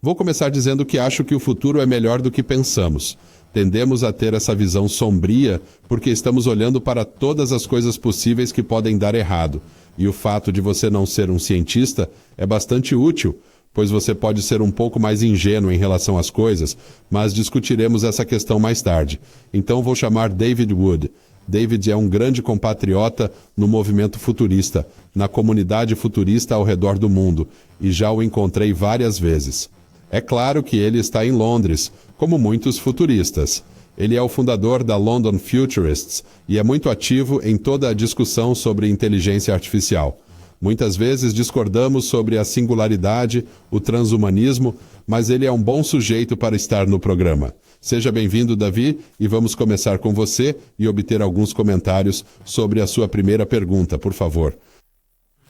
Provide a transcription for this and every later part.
Vou começar dizendo que acho que o futuro é melhor do que pensamos. Tendemos a ter essa visão sombria porque estamos olhando para todas as coisas possíveis que podem dar errado. E o fato de você não ser um cientista é bastante útil, pois você pode ser um pouco mais ingênuo em relação às coisas, mas discutiremos essa questão mais tarde. Então vou chamar David Wood. David é um grande compatriota no movimento futurista, na comunidade futurista ao redor do mundo, e já o encontrei várias vezes. É claro que ele está em Londres, como muitos futuristas. Ele é o fundador da London Futurists e é muito ativo em toda a discussão sobre inteligência artificial. Muitas vezes discordamos sobre a singularidade, o transhumanismo, mas ele é um bom sujeito para estar no programa. Seja bem-vindo, Davi, e vamos começar com você e obter alguns comentários sobre a sua primeira pergunta, por favor.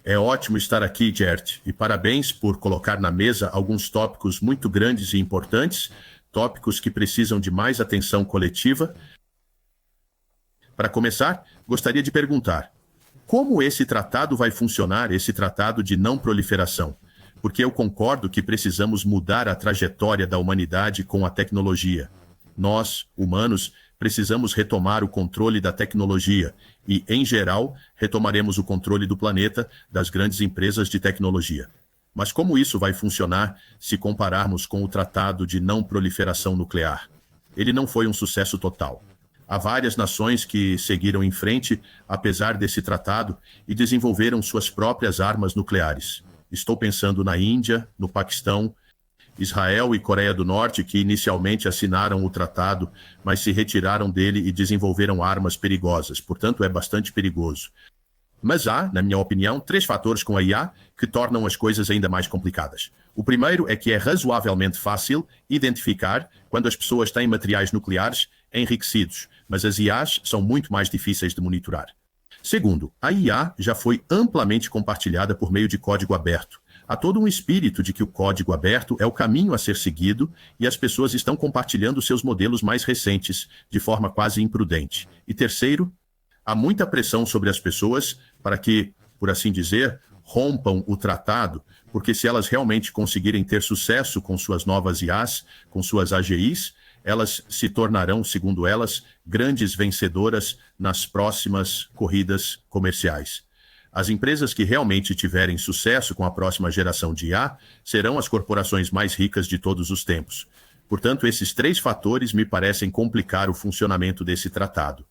É ótimo estar aqui, Gert, e parabéns por colocar na mesa alguns tópicos muito grandes e importantes, tópicos que precisam de mais atenção coletiva. Para começar, gostaria de perguntar: como esse tratado vai funcionar, esse tratado de não proliferação? Porque eu concordo que precisamos mudar a trajetória da humanidade com a tecnologia. Nós, humanos, precisamos retomar o controle da tecnologia e, em geral, retomaremos o controle do planeta das grandes empresas de tecnologia. Mas como isso vai funcionar se compararmos com o Tratado de Não Proliferação Nuclear? Ele não foi um sucesso total. Há várias nações que seguiram em frente, apesar desse tratado, e desenvolveram suas próprias armas nucleares. Estou pensando na Índia, no Paquistão, Israel e Coreia do Norte, que inicialmente assinaram o tratado, mas se retiraram dele e desenvolveram armas perigosas. Portanto, é bastante perigoso. Mas há, na minha opinião, 3 fatores com a IA que tornam as coisas ainda mais complicadas. O primeiro é que é razoavelmente fácil identificar quando as pessoas têm materiais nucleares enriquecidos, mas as IAs são muito mais difíceis de monitorar. Segundo, a IA já foi amplamente compartilhada por meio de código aberto. Há todo um espírito de que o código aberto é o caminho a ser seguido e as pessoas estão compartilhando seus modelos mais recentes de forma quase imprudente. E terceiro, há muita pressão sobre as pessoas para que, por assim dizer, rompam o tratado, porque se elas realmente conseguirem ter sucesso com suas novas IAs, com suas AGIs, elas se tornarão, segundo elas, grandes vencedoras nas próximas corridas comerciais. As empresas que realmente tiverem sucesso com a próxima geração de IA serão as corporações mais ricas de todos os tempos. Portanto, esses 3 fatores me parecem complicar o funcionamento desse tratado.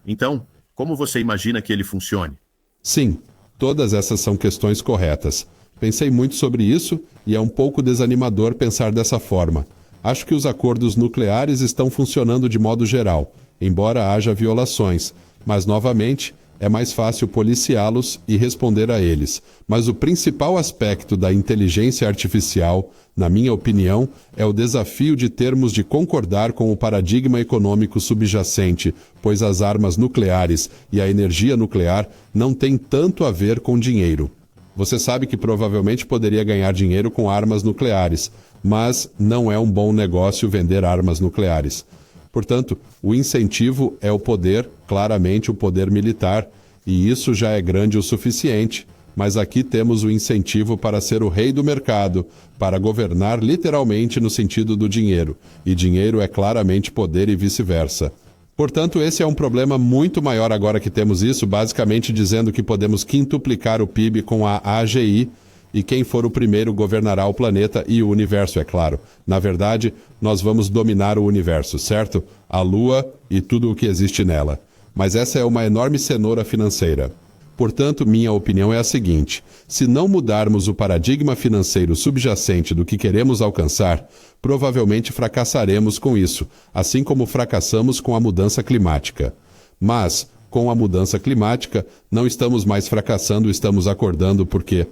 Então, como você imagina que ele funcione? Sim, todas essas são questões corretas. Pensei muito sobre isso e é um pouco desanimador pensar dessa forma. Acho que os acordos nucleares estão funcionando de modo geral, embora haja violações, mas, novamente, é mais fácil policiá-los e responder a eles. Mas o principal aspecto da inteligência artificial, na minha opinião, é o desafio de termos de concordar com o paradigma econômico subjacente, pois as armas nucleares e a energia nuclear não têm tanto a ver com dinheiro. Você sabe que provavelmente poderia ganhar dinheiro com armas nucleares, mas não é um bom negócio vender armas nucleares. Portanto, o incentivo é o poder, claramente o poder militar, e isso já é grande o suficiente, mas aqui temos o incentivo para ser o rei do mercado, para governar literalmente no sentido do dinheiro, e dinheiro é claramente poder e vice-versa. Portanto, esse é um problema muito maior agora que temos isso, basicamente dizendo que podemos quintuplicar o PIB com a AGI, e quem for o primeiro governará o planeta e o universo, é claro. Na verdade, nós vamos dominar o universo, certo? A Lua e tudo o que existe nela. Mas essa é uma enorme cenoura financeira. Portanto, minha opinião é a seguinte: se não mudarmos o paradigma financeiro subjacente do que queremos alcançar, provavelmente fracassaremos com isso, assim como fracassamos com a mudança climática. Mas, com a mudança climática, não estamos mais fracassando, estamos acordando porque...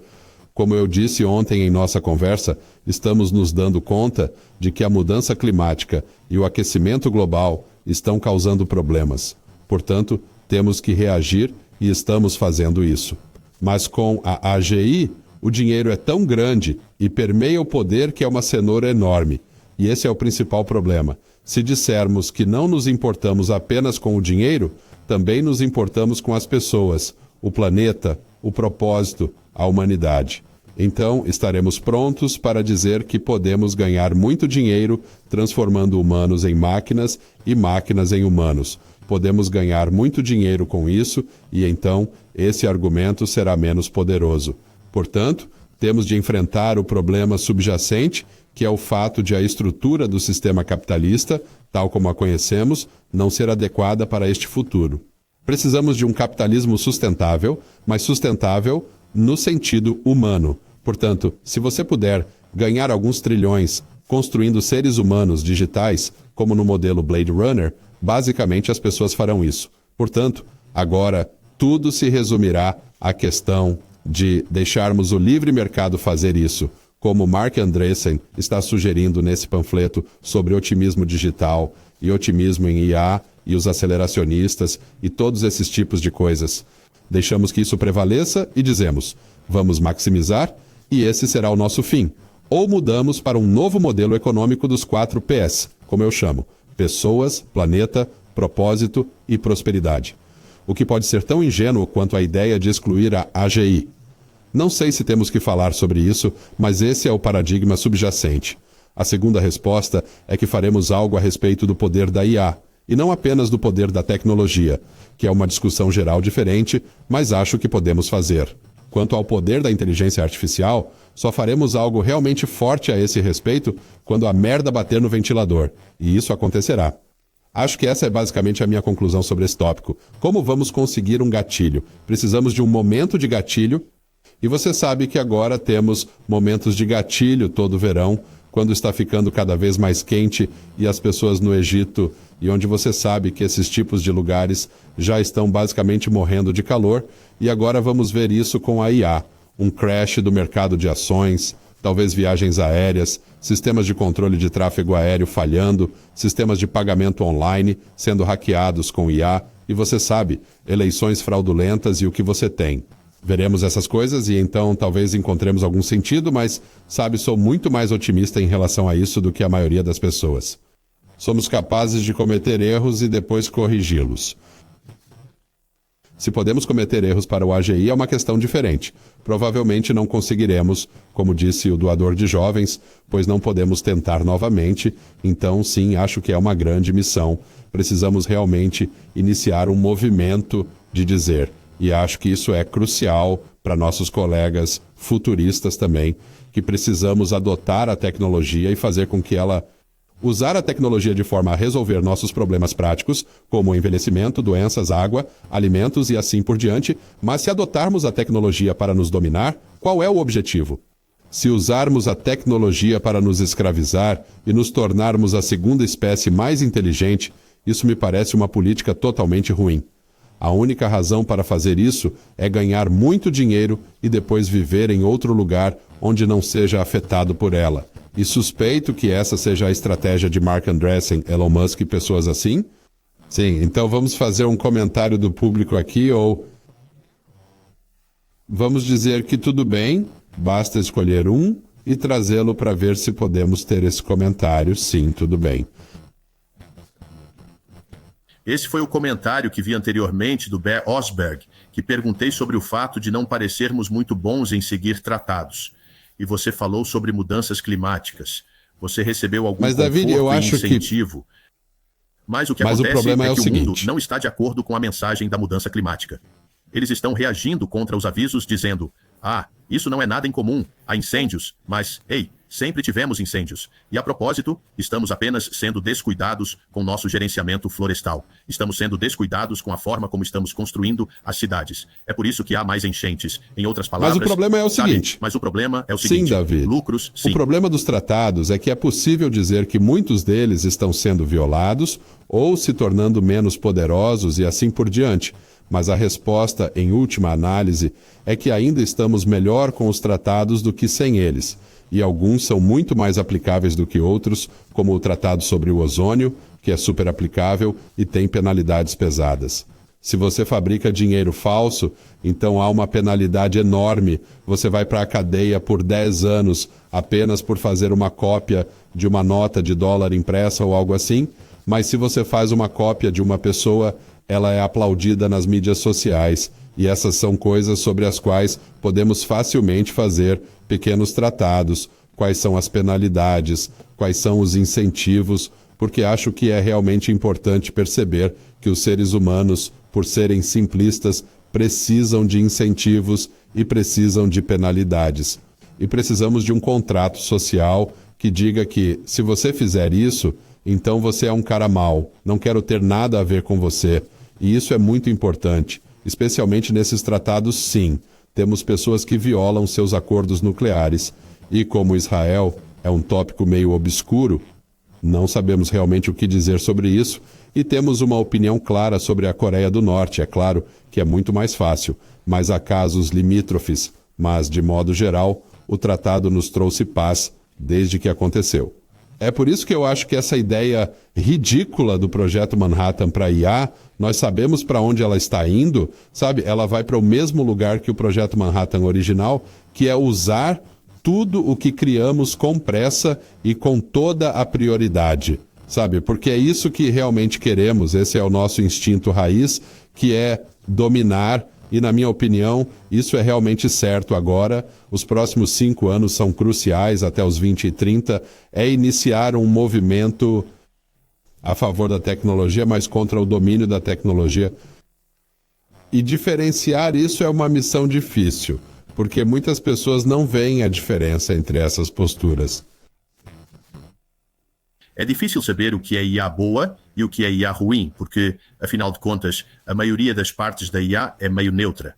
Como eu disse ontem em nossa conversa, estamos nos dando conta de que a mudança climática e o aquecimento global estão causando problemas. Portanto, temos que reagir e estamos fazendo isso. Mas com a AGI, o dinheiro é tão grande e permeia o poder que é uma cenoura enorme. E esse é o principal problema. Se dissermos que não nos importamos apenas com o dinheiro, também nos importamos com as pessoas, o planeta, o propósito, a humanidade. Então, estaremos prontos para dizer que podemos ganhar muito dinheiro transformando humanos em máquinas e máquinas em humanos. Podemos ganhar muito dinheiro com isso e, então, esse argumento será menos poderoso. Portanto, temos de enfrentar o problema subjacente, que é o fato de a estrutura do sistema capitalista, tal como a conhecemos, não ser adequada para este futuro. Precisamos de um capitalismo sustentável, mas sustentável no sentido humano. Portanto, se você puder ganhar alguns trilhões construindo seres humanos digitais, como no modelo Blade Runner, basicamente as pessoas farão isso. Portanto, agora tudo se resumirá à questão de deixarmos o livre mercado fazer isso, como Marc Andreessen está sugerindo nesse panfleto sobre otimismo digital e otimismo em IA e os aceleracionistas e todos esses tipos de coisas. Deixamos que isso prevaleça e dizemos, vamos maximizar e esse será o nosso fim. Ou mudamos para um novo modelo econômico dos 4 Ps, como eu chamo, pessoas, planeta, propósito e prosperidade. O que pode ser tão ingênuo quanto a ideia de excluir a AGI. Não sei se temos que falar sobre isso, mas esse é o paradigma subjacente. A segunda resposta é que faremos algo a respeito do poder da IA, e não apenas do poder da tecnologia, que é uma discussão geral diferente, mas acho que podemos fazer. Quanto ao poder da inteligência artificial, só faremos algo realmente forte a esse respeito quando a merda bater no ventilador, e isso acontecerá. Acho que essa é basicamente a minha conclusão sobre esse tópico. Como vamos conseguir um gatilho? Precisamos de um momento de gatilho, e você sabe que agora temos momentos de gatilho todo verão, quando está ficando cada vez mais quente e as pessoas no Egito, e onde você sabe que esses tipos de lugares já estão basicamente morrendo de calor, e agora vamos ver isso com a IA, um crash do mercado de ações, talvez viagens aéreas, sistemas de controle de tráfego aéreo falhando, sistemas de pagamento online sendo hackeados com IA, e você sabe, eleições fraudulentas e o que você tem. Veremos essas coisas e então talvez encontremos algum sentido, mas, sabe, sou muito mais otimista em relação a isso do que a maioria das pessoas. Somos capazes de cometer erros e depois corrigi-los. Se podemos cometer erros para o AGI é uma questão diferente. Provavelmente não conseguiremos, como disse o doador de jovens, pois não podemos tentar novamente. Então, sim, acho que é uma grande missão. Precisamos realmente iniciar um movimento de dizer, e acho que isso é crucial para nossos colegas futuristas também, que precisamos adotar a tecnologia e fazer com que ela usar a tecnologia de forma a resolver nossos problemas práticos, como envelhecimento, doenças, água, alimentos e assim por diante, mas se adotarmos a tecnologia para nos dominar, qual é o objetivo? Se usarmos a tecnologia para nos escravizar e nos tornarmos a segunda espécie mais inteligente, isso me parece uma política totalmente ruim. A única razão para fazer isso é ganhar muito dinheiro e depois viver em outro lugar onde não seja afetado por ela. E suspeito que essa seja a estratégia de Marc Andreessen, Elon Musk e pessoas assim? Sim, então vamos fazer um comentário do público aqui ou... Vamos dizer que tudo bem, basta escolher um e trazê-lo para ver se podemos ter esse comentário. Sim, tudo bem. Esse foi o comentário que vi anteriormente do Bear Osberg, que perguntei sobre o fato de não parecermos muito bons em seguir tratados. E você falou sobre mudanças climáticas. Você recebeu algum David, eu acho incentivo. Mas o que acontece o problema é que o seguinte. O mundo não está de acordo com a mensagem da mudança climática. Eles estão reagindo contra os avisos dizendo, isso não é nada incomum, há incêndios, mas, sempre tivemos incêndios. E a propósito, estamos apenas sendo descuidados com nosso gerenciamento florestal. Estamos sendo descuidados com a forma como estamos construindo as cidades. É por isso que há mais enchentes. Em outras palavras... Mas o problema é o seguinte. Mas o problema é o seguinte. Sim, David. Lucros, sim. O problema dos tratados é que é possível dizer que muitos deles estão sendo violados ou se tornando menos poderosos e assim por diante. Mas a resposta, em última análise, é que ainda estamos melhor com os tratados do que sem eles. E alguns são muito mais aplicáveis do que outros, como o Tratado sobre o Ozônio, que é super aplicável e tem penalidades pesadas. Se você fabrica dinheiro falso, então há uma penalidade enorme. Você vai para a cadeia por 10 anos apenas por fazer uma cópia de uma nota de dólar impressa ou algo assim. Mas se você faz uma cópia de uma pessoa, ela é aplaudida nas mídias sociais. e essas são coisas sobre as quais podemos facilmente fazer pequenos tratados, quais são as penalidades, quais são os incentivos, porque acho que é realmente importante perceber que os seres humanos, por serem simplistas, precisam de incentivos e precisam de penalidades. E precisamos de um contrato social que diga que, se você fizer isso, então você é um cara mau, não quero ter nada a ver com você. E isso é muito importante, especialmente nesses tratados, sim. Temos pessoas que violam seus acordos nucleares. E como Israel é um tópico meio obscuro, não sabemos realmente o que dizer sobre isso, e temos uma opinião clara sobre a Coreia do Norte. É claro que é muito mais fácil, mas há casos limítrofes. Mas, de modo geral, o tratado nos trouxe paz desde que aconteceu. É por isso que eu acho que essa ideia ridícula do projeto Manhattan para IA, nós sabemos para onde ela está indo, sabe? Ela vai para o mesmo lugar que o projeto Manhattan original, que é usar tudo o que criamos com pressa e com toda a prioridade, sabe? Porque é isso que realmente queremos, esse é o nosso instinto raiz, que é dominar. E, na minha opinião, isso é realmente certo agora. Os próximos 5 anos são cruciais, até os 20 e 30, é iniciar um movimento a favor da tecnologia, mas contra o domínio da tecnologia. E diferenciar isso é uma missão difícil, porque muitas pessoas não veem a diferença entre essas posturas. É difícil saber o que é IA boa e o que é IA ruim, porque, afinal de contas, a maioria das partes da IA é meio neutra.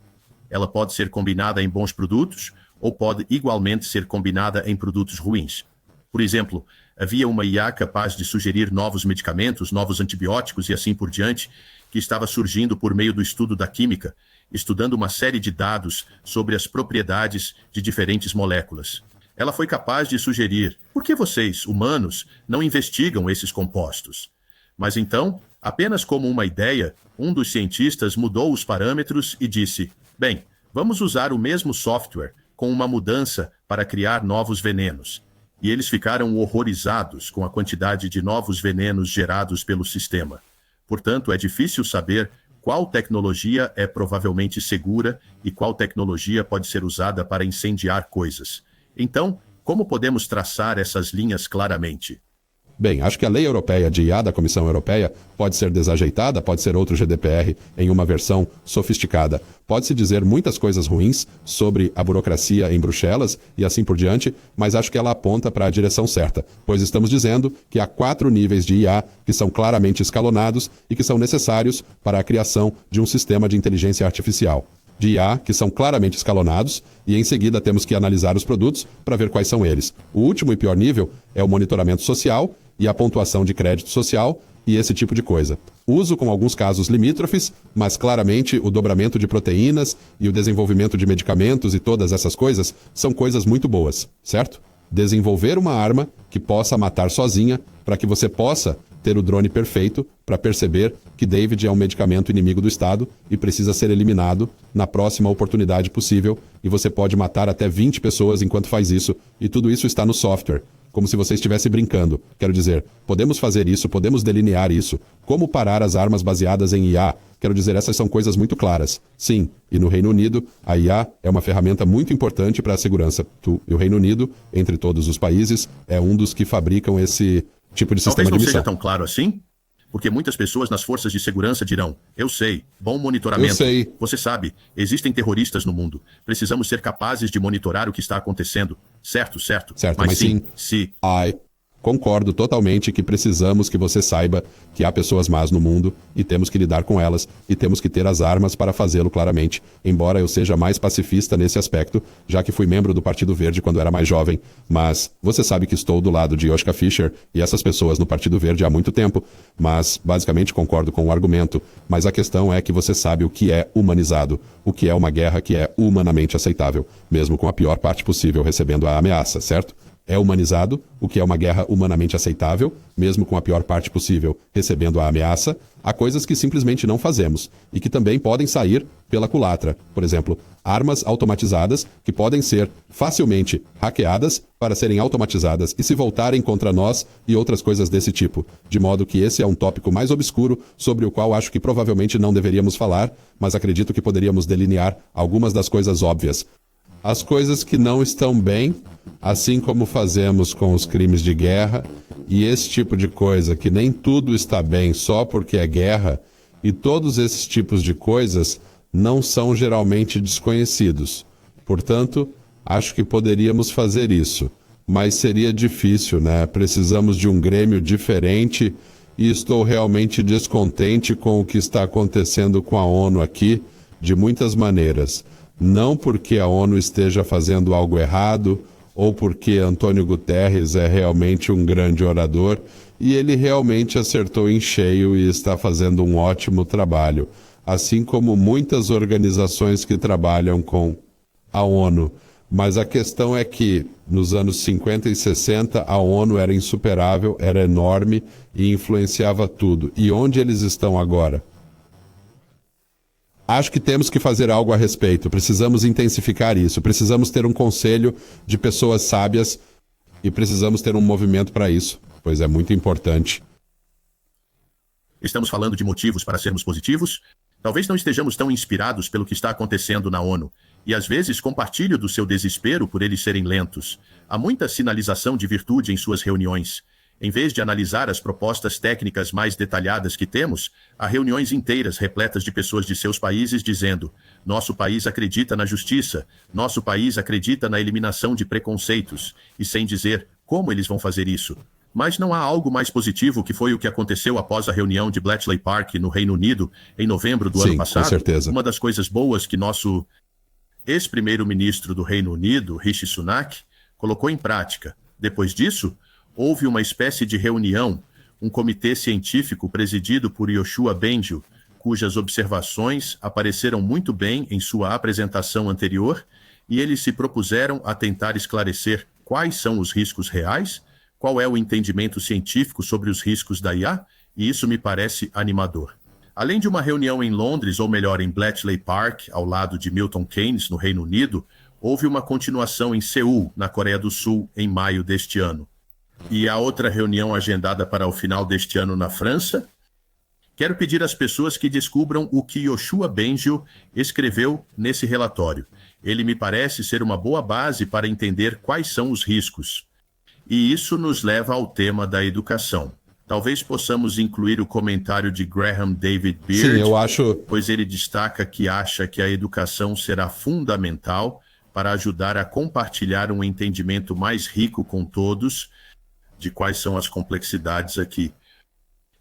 Ela pode ser combinada em bons produtos ou pode igualmente ser combinada em produtos ruins. Por exemplo, havia uma IA capaz de sugerir novos medicamentos, novos antibióticos e assim por diante, que estava surgindo por meio do estudo da química, estudando uma série de dados sobre as propriedades de diferentes moléculas. Ela foi capaz de sugerir: por que vocês, humanos, não investigam esses compostos? Mas então, apenas como uma ideia, um dos cientistas mudou os parâmetros e disse: bem, vamos usar o mesmo software com uma mudança para criar novos venenos. E eles ficaram horrorizados com a quantidade de novos venenos gerados pelo sistema. Portanto, é difícil saber qual tecnologia é provavelmente segura e qual tecnologia pode ser usada para incendiar coisas. Então, como podemos traçar essas linhas claramente? Bem, acho que a lei europeia de IA da Comissão Europeia pode ser desajeitada, pode ser outro GDPR em uma versão sofisticada. Pode-se dizer muitas coisas ruins sobre a burocracia em Bruxelas e assim por diante, mas acho que ela aponta para a direção certa, pois estamos dizendo que há 4 níveis de IA que são claramente escalonados e que são necessários para a criação de um sistema de inteligência artificial. De IA, que são claramente escalonados, e em seguida temos que analisar os produtos para ver quais são eles. O último e pior nível é o monitoramento social e a pontuação de crédito social e esse tipo de coisa. Uso com alguns casos limítrofes, mas claramente o dobramento de proteínas e o desenvolvimento de medicamentos e todas essas coisas são coisas muito boas, certo? Desenvolver uma arma que possa matar sozinha para que você possa ter o drone perfeito para perceber que David é um medicamento inimigo do Estado e precisa ser eliminado na próxima oportunidade possível, e você pode matar até 20 pessoas enquanto faz isso, e tudo isso está no software, como se você estivesse brincando. Quero dizer, podemos fazer isso, podemos delinear isso. Como parar as armas baseadas em IA? Quero dizer, essas são coisas muito claras. Sim, e no Reino Unido, a IA é uma ferramenta muito importante para a segurança. E o Reino Unido, entre todos os países, é um dos que fabricam esse tipo de sistema de missão. Talvez não seja tão claro assim, porque muitas pessoas nas forças de segurança dirão: eu sei, bom monitoramento. Eu sei. Você sabe, existem terroristas no mundo. Precisamos ser capazes de monitorar o que está acontecendo. Certo. Certo, mas sim, concordo totalmente que precisamos que você saiba que há pessoas más no mundo e temos que lidar com elas e temos que ter as armas para fazê-lo claramente, embora eu seja mais pacifista nesse aspecto, já que fui membro do Partido Verde quando era mais jovem, mas você sabe que estou do lado de Joschka Fischer e essas pessoas no Partido Verde há muito tempo, mas basicamente concordo com o argumento, mas a questão é que você sabe o que é humanizado, o que é uma guerra que é humanamente aceitável, mesmo com a pior parte possível recebendo a ameaça, certo? é humanizado, o que é uma guerra humanamente aceitável, mesmo com a pior parte possível recebendo a ameaça. Há coisas que simplesmente não fazemos e que também podem sair pela culatra. Por exemplo, armas automatizadas que podem ser facilmente hackeadas para serem automatizadas e se voltarem contra nós e outras coisas desse tipo. De modo que esse é um tópico mais obscuro sobre o qual acho que provavelmente não deveríamos falar, mas acredito que poderíamos delinear algumas das coisas óbvias. As coisas que não estão bem, assim como fazemos com os crimes de guerra, e esse tipo de coisa, que nem tudo está bem só porque é guerra, e todos esses tipos de coisas não são geralmente desconhecidos. Portanto, acho que poderíamos fazer isso, mas seria difícil, né? Precisamos de um grêmio diferente e estou realmente descontente com o que está acontecendo com a ONU aqui, de muitas maneiras. Não porque a ONU esteja fazendo algo errado ou porque Antônio Guterres é realmente um grande orador e ele realmente acertou em cheio e está fazendo um ótimo trabalho, assim como muitas organizações que trabalham com a ONU. Mas a questão é que, nos anos 50 e 60, a ONU era insuperável, era enorme e influenciava tudo. E onde eles estão agora? Acho que temos que fazer algo a respeito. Precisamos intensificar isso. Precisamos ter um conselho de pessoas sábias e precisamos ter um movimento para isso, pois é muito importante. Estamos falando de motivos para sermos positivos? Talvez não estejamos tão inspirados pelo que está acontecendo na ONU. E às vezes compartilho do seu desespero por eles serem lentos. Há muita sinalização de virtude em suas reuniões. Em vez de analisar as propostas técnicas mais detalhadas que temos, há reuniões inteiras repletas de pessoas de seus países dizendo: nosso país acredita na justiça, nosso país acredita na eliminação de preconceitos, e sem dizer como eles vão fazer isso. Mas não há algo mais positivo que foi o que aconteceu após a reunião de Bletchley Park no Reino Unido em novembro do ano passado? Com certeza. Uma das coisas boas que nosso ex-primeiro-ministro do Reino Unido, Rishi Sunak, colocou em prática. Depois disso, houve uma espécie de reunião, um comitê científico presidido por Yoshua Bengio, cujas observações apareceram muito bem em sua apresentação anterior, e eles se propuseram a tentar esclarecer quais são os riscos reais, qual é o entendimento científico sobre os riscos da IA, e isso me parece animador. Além de uma reunião em Londres, ou melhor, em Bletchley Park, ao lado de Milton Keynes, no Reino Unido, houve uma continuação em Seul, na Coreia do Sul, em maio deste ano. E a outra reunião agendada para o final deste ano na França? Quero pedir às pessoas que descubram o que Yoshua Bengio escreveu nesse relatório. Ele me parece ser uma boa base para entender quais são os riscos. E isso nos leva ao tema da educação. Talvez possamos incluir o comentário de Graham David Beard, Sim, eu acho... pois ele destaca que acha que a educação será fundamental para ajudar a compartilhar um entendimento mais rico com todos de quais são as complexidades aqui.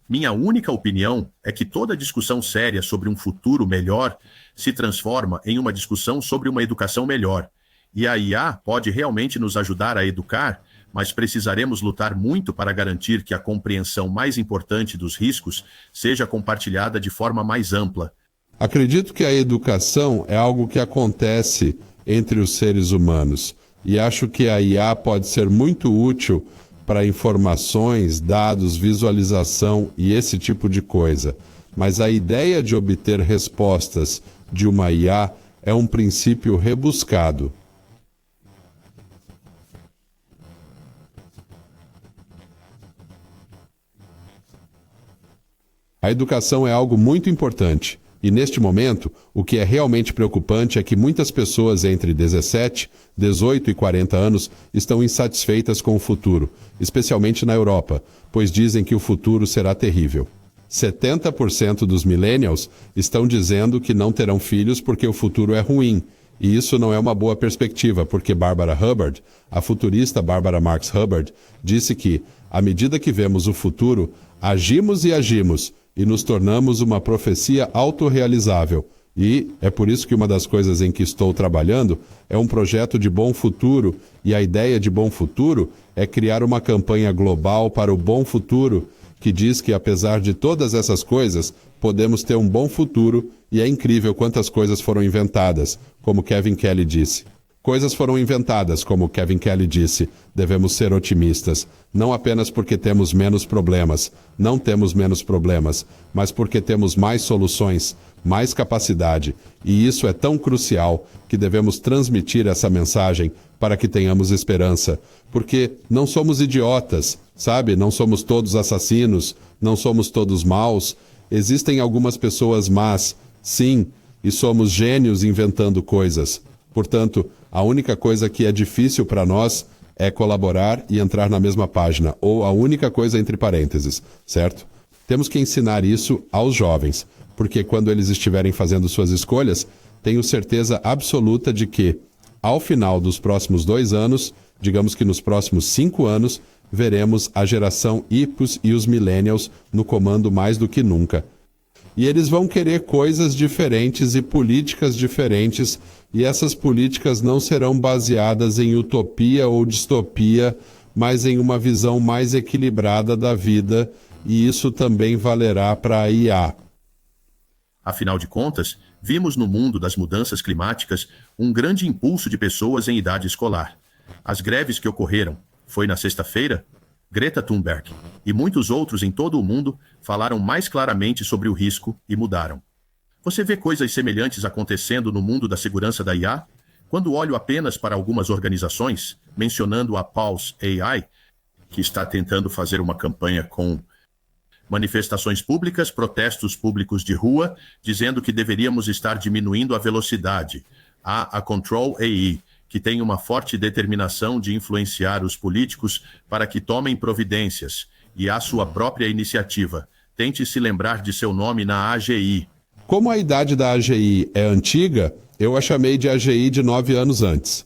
Minha única opinião é que toda discussão séria sobre um futuro melhor se transforma em uma discussão sobre uma educação melhor. E a IA pode realmente nos ajudar a educar, mas precisaremos lutar muito para garantir que a compreensão mais importante dos riscos seja compartilhada de forma mais ampla. Acredito que a educação é algo que acontece entre os seres humanos, e acho que a IA pode ser muito útil para informações, dados, visualização e esse tipo de coisa. Mas a ideia de obter respostas de uma IA é um princípio rebuscado. A educação é algo muito importante. E neste momento, o que é realmente preocupante é que muitas pessoas entre 17, 18 e 40 anos estão insatisfeitas com o futuro, especialmente na Europa, pois dizem que o futuro será terrível. 70% dos millennials estão dizendo que não terão filhos porque o futuro é ruim. E isso não é uma boa perspectiva, porque Barbara Hubbard, a futurista Barbara Marx Hubbard, disse que, à medida que vemos o futuro, agimos e agimos, e nos tornamos uma profecia autorrealizável. E é por isso que uma das coisas em que estou trabalhando é um projeto de bom futuro, e a ideia de bom futuro é criar uma campanha global para o bom futuro, que diz que apesar de todas essas coisas, podemos ter um bom futuro, e é incrível quantas coisas foram inventadas, como Kevin Kelly disse. Coisas foram inventadas, como Kevin Kelly disse, devemos ser otimistas, não apenas porque temos menos problemas, não temos menos problemas, mas porque temos mais soluções, mais capacidade, e isso é tão crucial que devemos transmitir essa mensagem para que tenhamos esperança, porque não somos idiotas, sabe? Não somos todos assassinos, não somos todos maus, existem algumas pessoas más, sim, e somos gênios inventando coisas. Portanto, a única coisa que é difícil para nós é colaborar e entrar na mesma página, ou a única coisa entre parênteses, certo? Temos que ensinar isso aos jovens, porque quando eles estiverem fazendo suas escolhas, tenho certeza absoluta de que, ao final dos próximos 2 anos, digamos que nos próximos 5 anos, veremos a geração Y e os millennials no comando mais do que nunca. E eles vão querer coisas diferentes e políticas diferentes, e essas políticas não serão baseadas em utopia ou distopia, mas em uma visão mais equilibrada da vida, e isso também valerá para a IA. Afinal de contas, vimos no mundo das mudanças climáticas um grande impulso de pessoas em idade escolar. As greves que ocorreram, foi na sexta-feira, Greta Thunberg e muitos outros em todo o mundo falaram mais claramente sobre o risco e mudaram. Você vê coisas semelhantes acontecendo no mundo da segurança da IA? Quando olho apenas para algumas organizações, mencionando a Pulse AI, que está tentando fazer uma campanha com manifestações públicas, protestos públicos de rua, dizendo que deveríamos estar diminuindo a velocidade. Há a Control AI, que tem uma forte determinação de influenciar os políticos para que tomem providências, e há sua própria iniciativa. Tente se lembrar de seu nome na AGI. Como a idade da AGI é antiga, eu a chamei de AGI de 9 anos antes.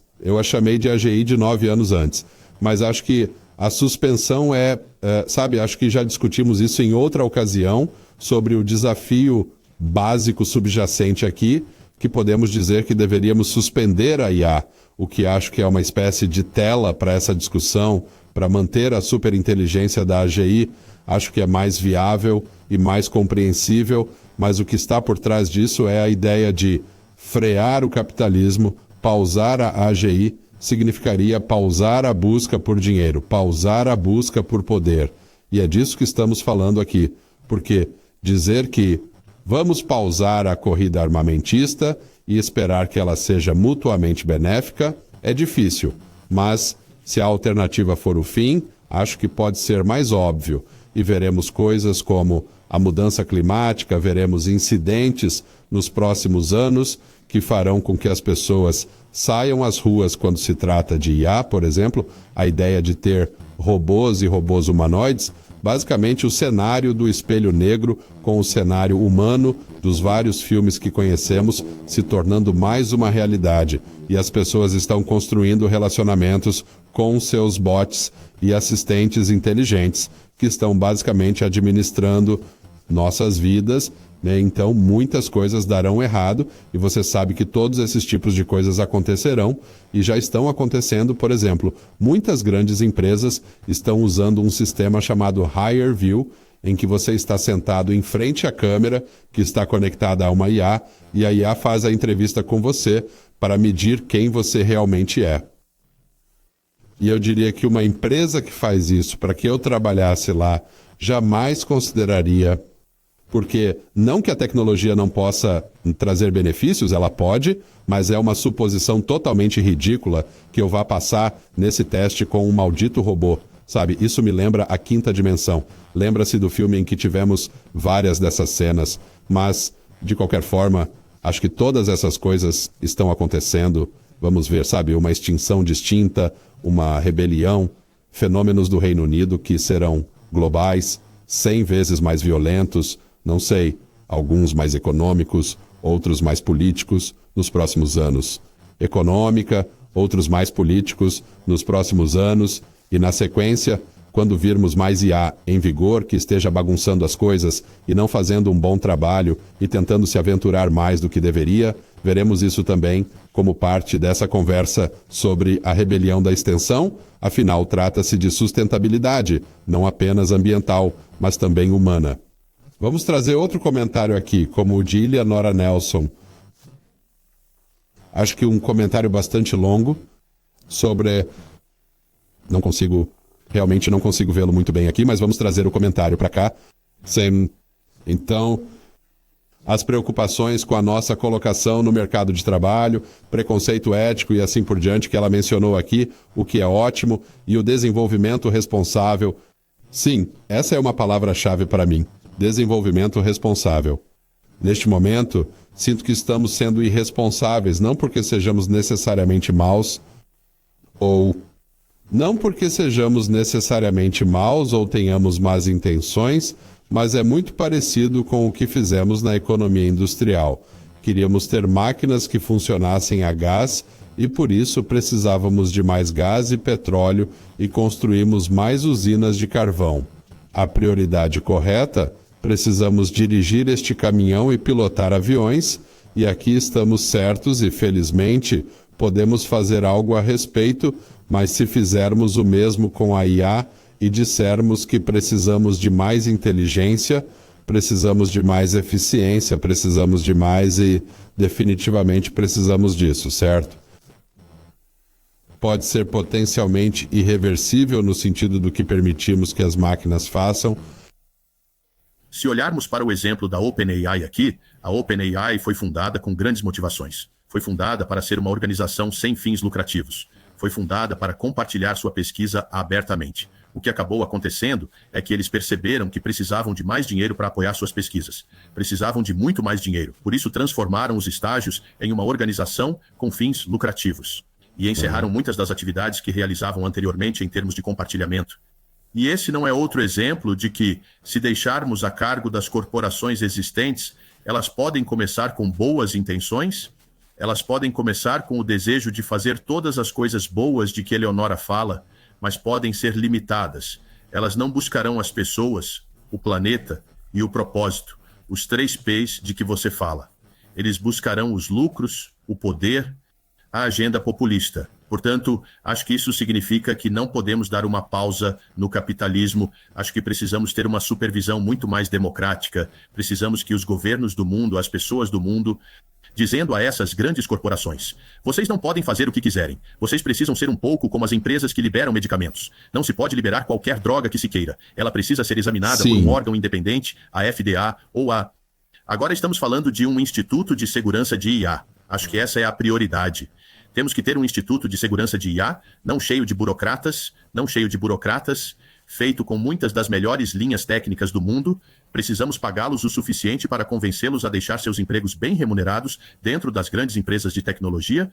Mas acho que a suspensão acho que já discutimos isso em outra ocasião, sobre o desafio básico subjacente aqui, que podemos dizer que deveríamos suspender a IA, o que acho que é uma espécie de tela para essa discussão, para manter a superinteligência da AGI, acho que é mais viável e mais compreensível, mas o que está por trás disso é a ideia de frear o capitalismo, pausar a AGI, significaria pausar a busca por dinheiro, pausar a busca por poder. E é disso que estamos falando aqui, porque dizer que vamos pausar a corrida armamentista e esperar que ela seja mutuamente benéfica é difícil, mas se a alternativa for o fim, acho que pode ser mais óbvio, e veremos coisas como a mudança climática, veremos incidentes nos próximos anos que farão com que as pessoas saiam às ruas quando se trata de IA, por exemplo, a ideia de ter robôs e robôs humanoides, basicamente o cenário do espelho negro com o cenário humano dos vários filmes que conhecemos se tornando mais uma realidade. E as pessoas estão construindo relacionamentos com seus bots e assistentes inteligentes que estão basicamente administrando nossas vidas, né? Então muitas coisas darão errado e você sabe que todos esses tipos de coisas acontecerão e já estão acontecendo. Por exemplo, muitas grandes empresas estão usando um sistema chamado Higher View, em que você está sentado em frente à câmera que está conectada a uma IA e a IA faz a entrevista com você para medir quem você realmente é. E eu diria que uma empresa que faz isso, para que eu trabalhasse lá, jamais consideraria, porque não que a tecnologia não possa trazer benefícios, ela pode, mas é uma suposição totalmente ridícula que eu vá passar nesse teste com um maldito robô, sabe? Isso me lembra A Quinta Dimensão. Lembra-se do filme em que tivemos várias dessas cenas, mas, de qualquer forma, acho que todas essas coisas estão acontecendo. Vamos ver, sabe? Uma extinção distinta, uma rebelião, fenômenos do Reino Unido que serão globais, 100 vezes mais violentos, não sei, alguns mais econômicos, outros mais políticos nos próximos anos. Econômica, outros mais políticos nos próximos anos. E na sequência, quando virmos mais IA em vigor, que esteja bagunçando as coisas e não fazendo um bom trabalho e tentando se aventurar mais do que deveria, veremos isso também como parte dessa conversa sobre a rebelião da extensão. Afinal, trata-se de sustentabilidade, não apenas ambiental, mas também humana. Vamos trazer outro comentário aqui, como o de Eleonora Nelson. acho que um comentário bastante longo sobre... Realmente não consigo vê-lo muito bem aqui, mas vamos trazer o comentário para cá. Então, as preocupações com a nossa colocação no mercado de trabalho, preconceito ético e assim por diante, que ela mencionou aqui, o que é ótimo, e o desenvolvimento responsável. Sim, essa é uma palavra-chave para mim, desenvolvimento responsável. Neste momento, sinto que estamos sendo irresponsáveis, não porque sejamos necessariamente maus ou tenhamos más intenções, mas é muito parecido com o que fizemos na economia industrial. Queríamos ter máquinas que funcionassem a gás e por isso precisávamos de mais gás e petróleo e construímos mais usinas de carvão. A prioridade correta, precisamos dirigir este caminhão e pilotar aviões, e aqui estamos certos e, felizmente, podemos fazer algo a respeito, mas se fizermos o mesmo com a IA e dissermos que precisamos de mais inteligência, precisamos de mais eficiência, precisamos de mais e definitivamente precisamos disso, certo? Pode ser potencialmente irreversível no sentido do que permitimos que as máquinas façam. Se olharmos para o exemplo da OpenAI aqui, a OpenAI foi fundada com grandes motivações. Foi fundada para ser uma organização sem fins lucrativos. Foi fundada para compartilhar sua pesquisa abertamente. O que acabou acontecendo é que eles perceberam que precisavam de mais dinheiro para apoiar suas pesquisas. Precisavam de muito mais dinheiro. Por isso transformaram os estágios em uma organização com fins lucrativos. E encerraram muitas das atividades que realizavam anteriormente em termos de compartilhamento. E esse não é outro exemplo de que, se deixarmos a cargo das corporações existentes, elas podem começar com boas intenções, elas podem começar com o desejo de fazer todas as coisas boas de que Eleonora fala, mas podem ser limitadas. Elas não buscarão as pessoas, o planeta e o propósito, os 3 P's de que você fala. Eles buscarão os lucros, o poder, a agenda populista. Portanto, acho que isso significa que não podemos dar uma pausa no capitalismo. Acho que precisamos ter uma supervisão muito mais democrática. Precisamos que os governos do mundo, as pessoas do mundo, dizendo a essas grandes corporações: vocês não podem fazer o que quiserem. Vocês precisam ser um pouco como as empresas que liberam medicamentos. Não se pode liberar qualquer droga que se queira. Ela precisa ser examinada por um órgão independente, a FDA ou a... Agora estamos falando de um Instituto de Segurança de IA. Acho que essa é a prioridade. Temos que ter um Instituto de Segurança de IA, não cheio de burocratas, feito com muitas das melhores linhas técnicas do mundo. Precisamos pagá-los o suficiente para convencê-los a deixar seus empregos bem remunerados dentro das grandes empresas de tecnologia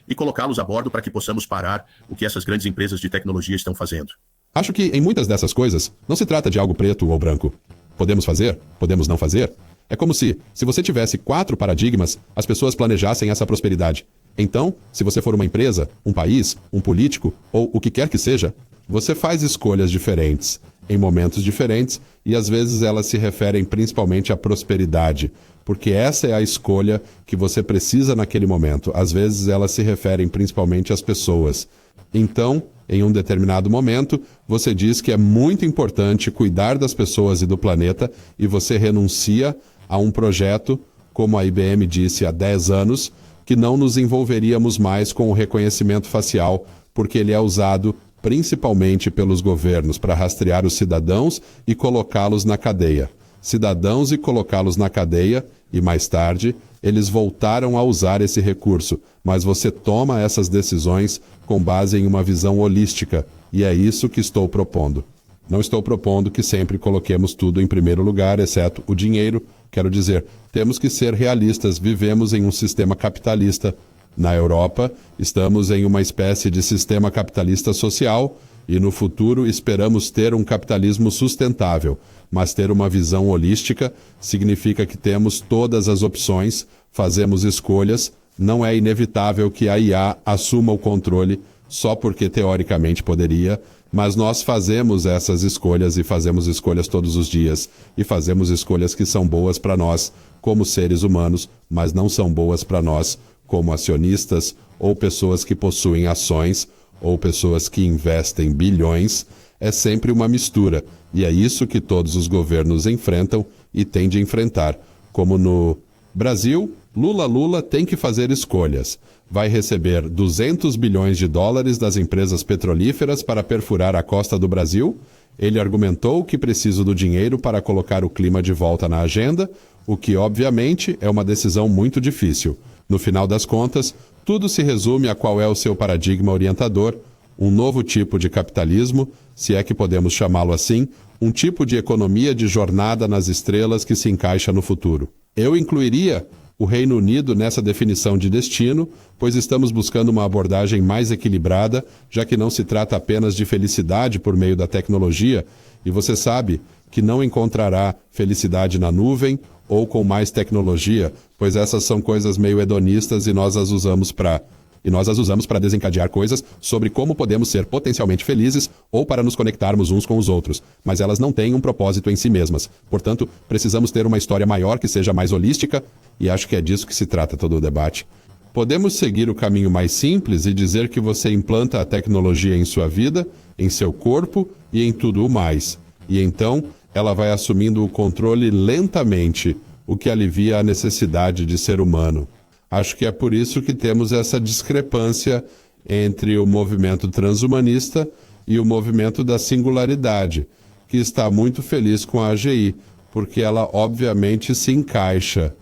e colocá-los a bordo para que possamos parar o que essas grandes empresas de tecnologia estão fazendo. Acho que em muitas dessas coisas não se trata de algo preto ou branco. Podemos fazer, podemos não fazer. É como se você tivesse 4 paradigmas, as pessoas planejassem essa prosperidade. Então, se você for uma empresa, um país, um político ou o que quer que seja, você faz escolhas diferentes, em momentos diferentes, e às vezes elas se referem principalmente à prosperidade, porque essa é a escolha que você precisa naquele momento. Às vezes elas se referem principalmente às pessoas. Então, em um determinado momento, você diz que é muito importante cuidar das pessoas e do planeta e você renuncia a um projeto, como a IBM disse há 10 anos, que não nos envolveríamos mais com o reconhecimento facial, porque ele é usado principalmente pelos governos para rastrear os cidadãos e colocá-los na cadeia. Cidadãos e colocá-los na cadeia, e mais tarde, eles voltaram a usar esse recurso, mas você toma essas decisões com base em uma visão holística, e é isso que estou propondo. Não estou propondo que sempre coloquemos tudo em primeiro lugar, exceto o dinheiro. Quero dizer, temos que ser realistas, vivemos em um sistema capitalista. Na Europa, estamos em uma espécie de sistema capitalista social e no futuro esperamos ter um capitalismo sustentável, mas ter uma visão holística significa que temos todas as opções, fazemos escolhas, não é inevitável que a IA assuma o controle só porque teoricamente poderia, mas nós fazemos essas escolhas e fazemos escolhas todos os dias e fazemos escolhas que são boas para nós como seres humanos, mas não são boas para nós como acionistas ou pessoas que possuem ações ou pessoas que investem bilhões. É sempre uma mistura e é isso que todos os governos enfrentam e têm de enfrentar, como no Brasil, Lula tem que fazer escolhas. Vai receber 200 bilhões de dólares das empresas petrolíferas para perfurar a costa do Brasil? Ele argumentou que precisa do dinheiro para colocar o clima de volta na agenda, o que, obviamente, é uma decisão muito difícil. No final das contas, tudo se resume a qual é o seu paradigma orientador, um novo tipo de capitalismo, se é que podemos chamá-lo assim, um tipo de economia de jornada nas estrelas que se encaixa no futuro. Eu incluiria o Reino Unido nessa definição de destino, pois estamos buscando uma abordagem mais equilibrada, já que não se trata apenas de felicidade por meio da tecnologia, e você sabe que não encontrará felicidade na nuvem ou com mais tecnologia, pois essas são coisas meio hedonistas e nós as usamos para desencadear coisas sobre como podemos ser potencialmente felizes ou para nos conectarmos uns com os outros, mas elas não têm um propósito em si mesmas. Portanto, precisamos ter uma história maior que seja mais holística, e acho que é disso que se trata todo o debate. Podemos seguir o caminho mais simples e dizer que você implanta a tecnologia em sua vida, em seu corpo e em tudo o mais. E então, ela vai assumindo o controle lentamente, o que alivia a necessidade de ser humano. Acho que é por isso que temos essa discrepância entre o movimento transhumanista e o movimento da singularidade, que está muito feliz com a AGI, porque ela obviamente se encaixa.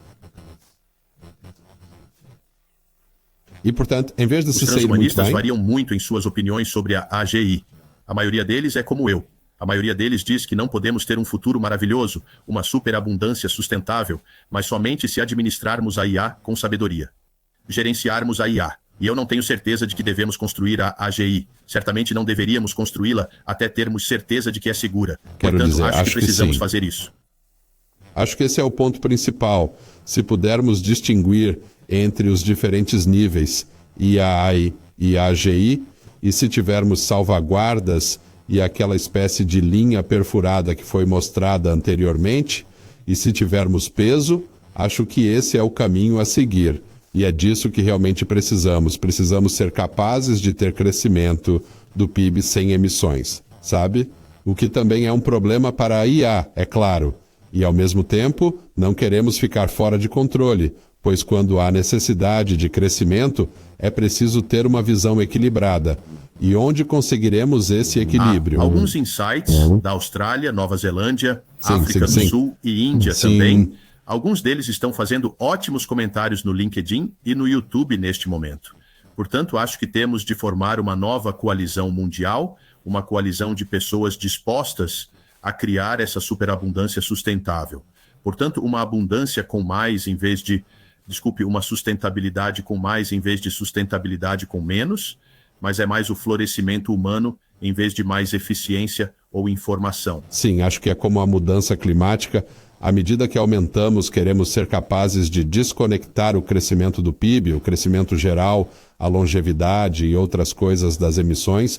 E, portanto, em vez de se sair muito bem... Os transhumanistas variam muito em suas opiniões sobre a AGI. A maioria deles é como eu. A maioria deles diz que não podemos ter um futuro maravilhoso, uma superabundância sustentável, mas somente se administrarmos a IA com sabedoria. Gerenciarmos a IA. E eu não tenho certeza de que devemos construir a AGI. Certamente não deveríamos construí-la até termos certeza de que é segura. Portanto, acho que precisamos fazer isso. Acho que esse é o ponto principal. Se pudermos distinguir entre os diferentes níveis IAI e AGI, e se tivermos salvaguardas e aquela espécie de linha perfurada que foi mostrada anteriormente, e se tivermos peso, acho que esse é o caminho a seguir. E é disso que realmente precisamos. Precisamos ser capazes de ter crescimento do PIB sem emissões, sabe? O que também é um problema para a IA, é claro. E, ao mesmo tempo, não queremos ficar fora de controle, pois quando há necessidade de crescimento, é preciso ter uma visão equilibrada. E onde conseguiremos esse equilíbrio? Alguns insights da Austrália, Nova Zelândia, África do Sul e Índia também. Alguns deles estão fazendo ótimos comentários no LinkedIn e no YouTube neste momento. Portanto, acho que temos de formar uma nova coalizão mundial, uma coalizão de pessoas dispostas a criar essa superabundância sustentável. Portanto, uma abundância com mais em vez de... uma sustentabilidade com mais em vez de sustentabilidade com menos, mas é mais o florescimento humano em vez de mais eficiência ou informação. Sim, acho que é como a mudança climática. À medida que aumentamos, queremos ser capazes de desconectar o crescimento do PIB, o crescimento geral, a longevidade e outras coisas das emissões.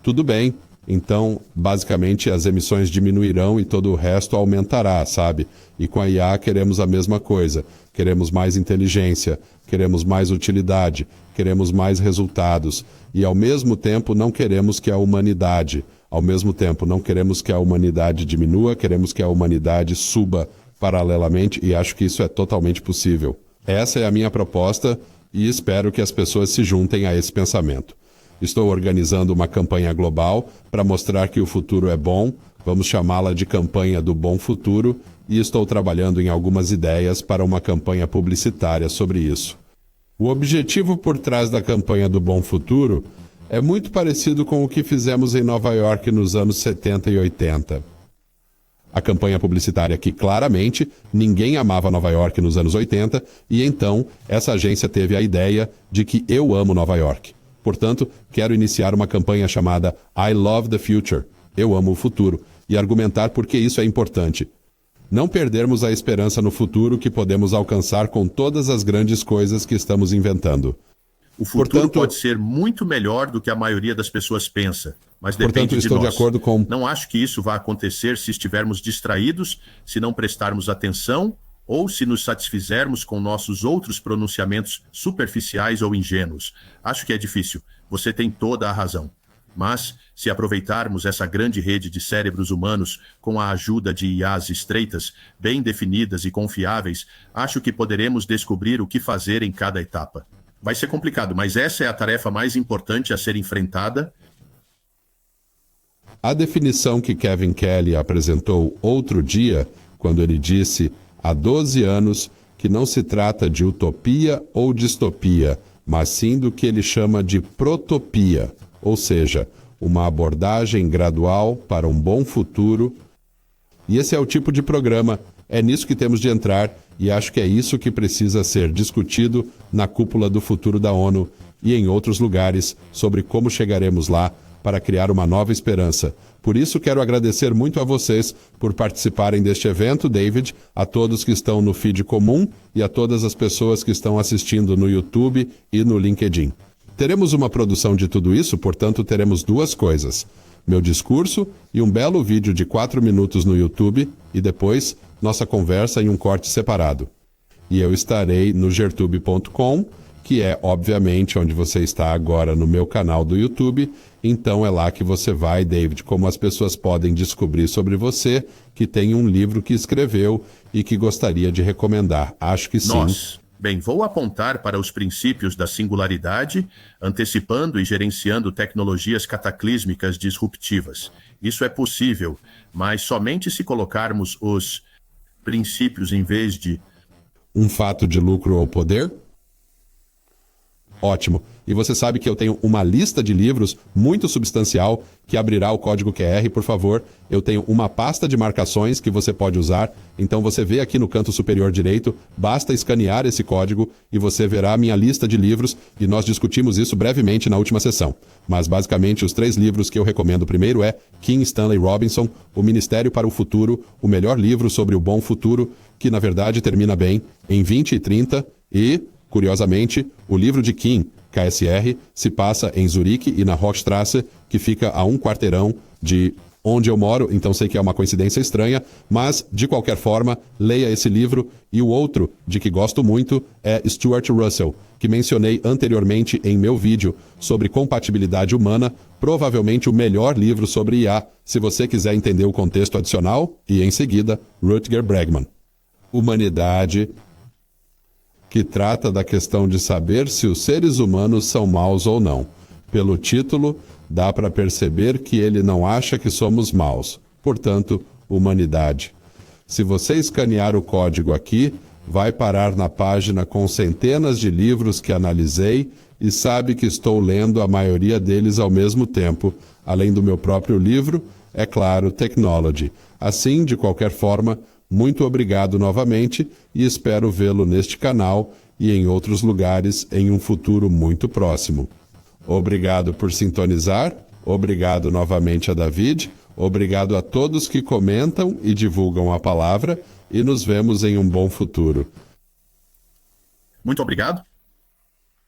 Tudo bem, então, basicamente, as emissões diminuirão e todo o resto aumentará, sabe? E com a IA queremos a mesma coisa. Queremos mais inteligência, queremos mais utilidade, queremos mais resultados. E, ao mesmo tempo, não queremos que a humanidade... Ao mesmo tempo, não queremos que a humanidade diminua, queremos que a humanidade suba paralelamente, e acho que isso é totalmente possível. Essa é a minha proposta e espero que as pessoas se juntem a esse pensamento. Estou organizando uma campanha global para mostrar que o futuro é bom, vamos chamá-la de Campanha do Bom Futuro, e estou trabalhando em algumas ideias para uma campanha publicitária sobre isso. O objetivo por trás da Campanha do Bom Futuro é muito parecido com o que fizemos em Nova York nos anos 70 e 80. A campanha publicitária que, claramente, ninguém amava Nova York nos anos 80, e então essa agência teve a ideia de que eu amo Nova York. Portanto, quero iniciar uma campanha chamada I Love the Future, eu amo o futuro, e argumentar por que isso é importante. Não perdermos a esperança no futuro que podemos alcançar com todas as grandes coisas que estamos inventando. O futuro pode ser muito melhor do que a maioria das pessoas pensa, mas depende de nós. De acordo com... Não acho que isso vá acontecer se estivermos distraídos, se não prestarmos atenção ou se nos satisfizermos com nossos outros pronunciamentos superficiais ou ingênuos. Acho que é difícil. Você tem toda a razão. Mas, se aproveitarmos essa grande rede de cérebros humanos com a ajuda de IAs estreitas, bem definidas e confiáveis, acho que poderemos descobrir o que fazer em cada etapa. Vai ser complicado, mas essa é a tarefa mais importante a ser enfrentada. A definição que Kevin Kelly apresentou outro dia, quando ele disse, há 12 anos, que não se trata de utopia ou distopia, mas sim do que ele chama de protopia, ou seja, uma abordagem gradual para um bom futuro. E esse é o tipo de programa, é nisso que temos de entrar, e acho que é isso que precisa ser discutido na cúpula do futuro da ONU e em outros lugares sobre como chegaremos lá para criar uma nova esperança. Por isso, quero agradecer muito a vocês por participarem deste evento, David, a todos que estão no feed comum e a todas as pessoas que estão assistindo no YouTube e no LinkedIn. Teremos uma produção de tudo isso, portanto, teremos duas coisas: meu discurso e um belo vídeo de 4 minutos no YouTube e depois nossa conversa em um corte separado. E eu estarei no gertube.com, que é, obviamente, onde você está agora no meu canal do YouTube. Então é lá que você vai, David, como as pessoas podem descobrir sobre você, que tem um livro que escreveu e que gostaria de recomendar. Acho que sim. Bem, vou apontar para os princípios da singularidade, antecipando e gerenciando tecnologias cataclísmicas disruptivas. Isso é possível, mas somente se colocarmos os princípios em vez de um fato de lucro ou poder? Ótimo. E você sabe que eu tenho uma lista de livros muito substancial que abrirá o código QR, por favor. Eu tenho uma pasta de marcações que você pode usar. Então você vê aqui no canto superior direito, basta escanear esse código e você verá a minha lista de livros, e nós discutimos isso brevemente na última sessão. Mas basicamente os 3 livros que eu recomendo primeiro é Kim Stanley Robinson, O Ministério para o Futuro, o melhor livro sobre o bom futuro, que na verdade termina bem em 20 e 30, e, curiosamente, o livro de Kim, KSR, se passa em Zurique e na Hochstrasse, que fica a um quarteirão de onde eu moro, então sei que é uma coincidência estranha, mas, de qualquer forma, leia esse livro. E o outro, de que gosto muito, é Stuart Russell, que mencionei anteriormente em meu vídeo sobre compatibilidade humana, provavelmente o melhor livro sobre IA, se você quiser entender o contexto adicional, e em seguida, Rutger Bregman. Humanidade, que trata da questão de saber se os seres humanos são maus ou não. Pelo título, dá para perceber que ele não acha que somos maus. Portanto, humanidade. Se você escanear o código aqui, vai parar na página com centenas de livros que analisei e sabe que estou lendo a maioria deles ao mesmo tempo, além do meu próprio livro, é claro, Technology. Assim, de qualquer forma, muito obrigado novamente e espero vê-lo neste canal e em outros lugares em um futuro muito próximo. Obrigado por sintonizar, obrigado novamente a David, obrigado a todos que comentam e divulgam a palavra e nos vemos em um bom futuro. Muito obrigado.